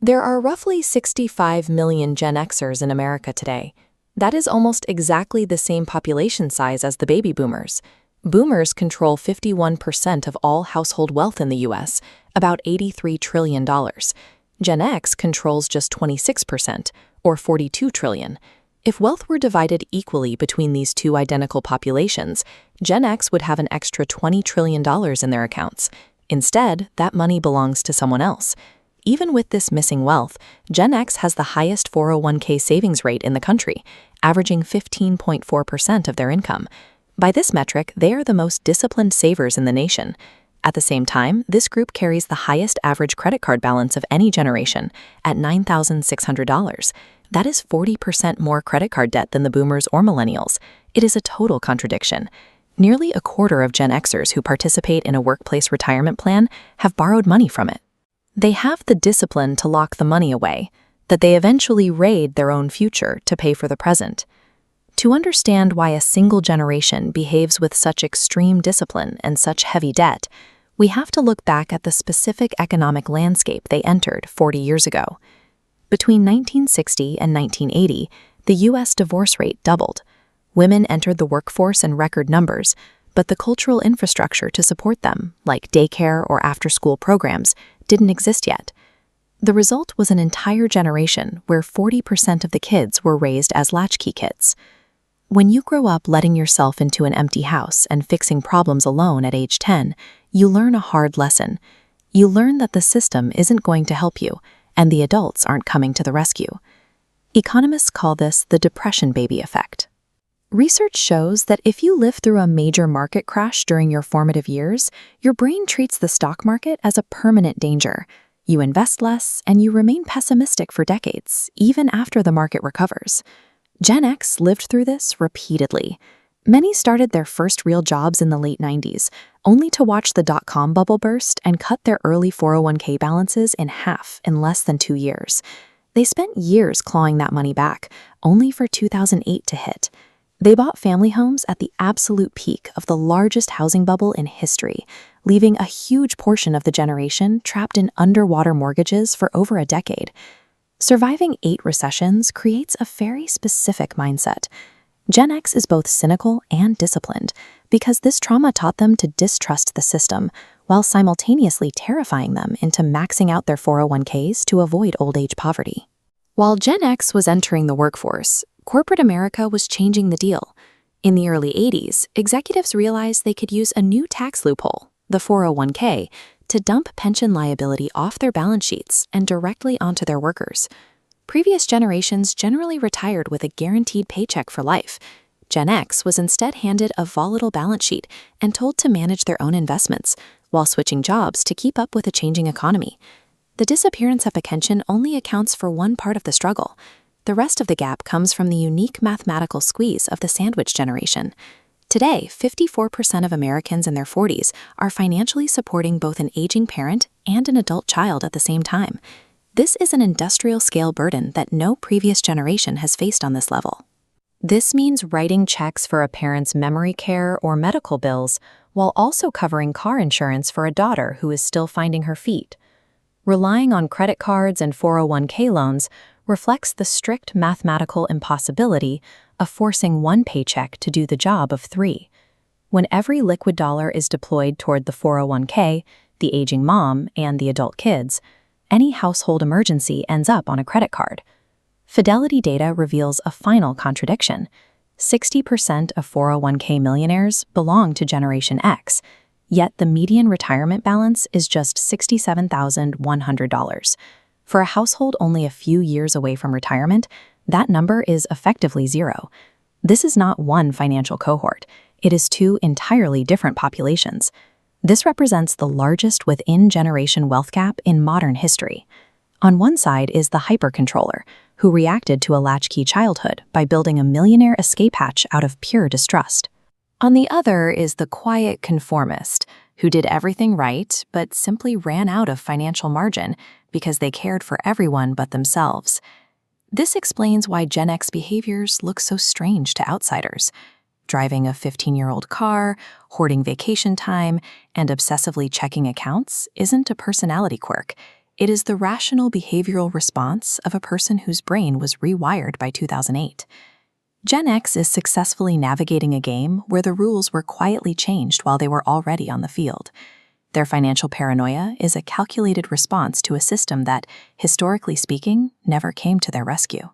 There are roughly 65 million Gen Xers in America today. That is almost exactly the same population size as the baby boomers. Boomers control 51% of all household wealth in the U.S., about $83 trillion. Gen X controls just 26%, or $42 trillion. If wealth were divided equally between these two identical populations, Gen X would have an extra $20 trillion in their accounts. Instead, that money belongs to someone else. Even with this missing wealth, Gen X has the highest 401k savings rate in the country, averaging 15.4% of their income. By this metric, they are the most disciplined savers in the nation. At the same time, this group carries the highest average credit card balance of any generation, at $9,600. That is 40% more credit card debt than the boomers or millennials. It is a total contradiction. Nearly a quarter of Gen Xers who participate in a workplace retirement plan have borrowed money from it. They have the discipline to lock the money away, that they eventually raid their own future to pay for the present. To understand why a single generation behaves with such extreme discipline and such heavy debt, we have to look back at the specific economic landscape they entered 40 years ago. Between 1960 and 1980, the U.S. divorce rate doubled. Women entered the workforce in record numbers, but the cultural infrastructure to support them, like daycare or after-school programs, didn't exist yet. The result was an entire generation where 40% of the kids were raised as latchkey kids. When you grow up letting yourself into an empty house and fixing problems alone at age 10, you learn a hard lesson. You learn that the system isn't going to help you, and the adults aren't coming to the rescue. Economists call this the depression baby effect. Research shows that if you live through a major market crash during your formative years, your brain treats the stock market as a permanent danger. You invest less, and you remain pessimistic for decades, even after the market recovers. Gen X lived through this repeatedly. Many started their first real jobs in the late 90s, only to watch the dot-com bubble burst and cut their early 401k balances in half in less than 2 years. They spent years clawing that money back, only for 2008 to hit. They bought family homes at the absolute peak of the largest housing bubble in history, leaving a huge portion of the generation trapped in underwater mortgages for over a decade. Surviving 8 recessions creates a very specific mindset. Gen X is both cynical and disciplined because this trauma taught them to distrust the system while simultaneously terrifying them into maxing out their 401ks to avoid old age poverty. While Gen X was entering the workforce, corporate America was changing the deal. In the early 80s, executives realized they could use a new tax loophole, the 401k, to dump pension liability off their balance sheets and directly onto their workers. Previous generations generally retired with a guaranteed paycheck for life. Gen X was instead handed a volatile balance sheet and told to manage their own investments, while switching jobs to keep up with a changing economy. The disappearance of a pension only accounts for one part of the struggle. The rest of the gap comes from the unique mathematical squeeze of the sandwich generation. Today, 54% of Americans in their 40s are financially supporting both an aging parent and an adult child at the same time. This is an industrial-scale burden that no previous generation has faced on this level. This means writing checks for a parent's memory care or medical bills while also covering car insurance for a daughter who is still finding her feet. Relying on credit cards and 401k loans reflects the strict mathematical impossibility of forcing one paycheck to do the job of 3. When every liquid dollar is deployed toward the 401k, the aging mom, and the adult kids, any household emergency ends up on a credit card. Fidelity data reveals a final contradiction. 60% of 401k millionaires belong to Generation X, yet the median retirement balance is just $67,100. For a household only a few years away from retirement, that number is effectively 0. This is not one financial cohort. It is 2 entirely different populations. This represents the largest within-generation wealth gap in modern history. On one side is the hyper-controller, who reacted to a latchkey childhood by building a millionaire escape hatch out of pure distrust. On the other is the quiet conformist, who did everything right but simply ran out of financial margin because they cared for everyone but themselves. This explains why Gen X behaviors look so strange to outsiders. Driving a 15-year-old car, hoarding vacation time, and obsessively checking accounts isn't a personality quirk. It is the rational behavioral response of a person whose brain was rewired by 2008. Gen X is successfully navigating a game where the rules were quietly changed while they were already on the field. Their financial paranoia is a calculated response to a system that, historically speaking, never came to their rescue.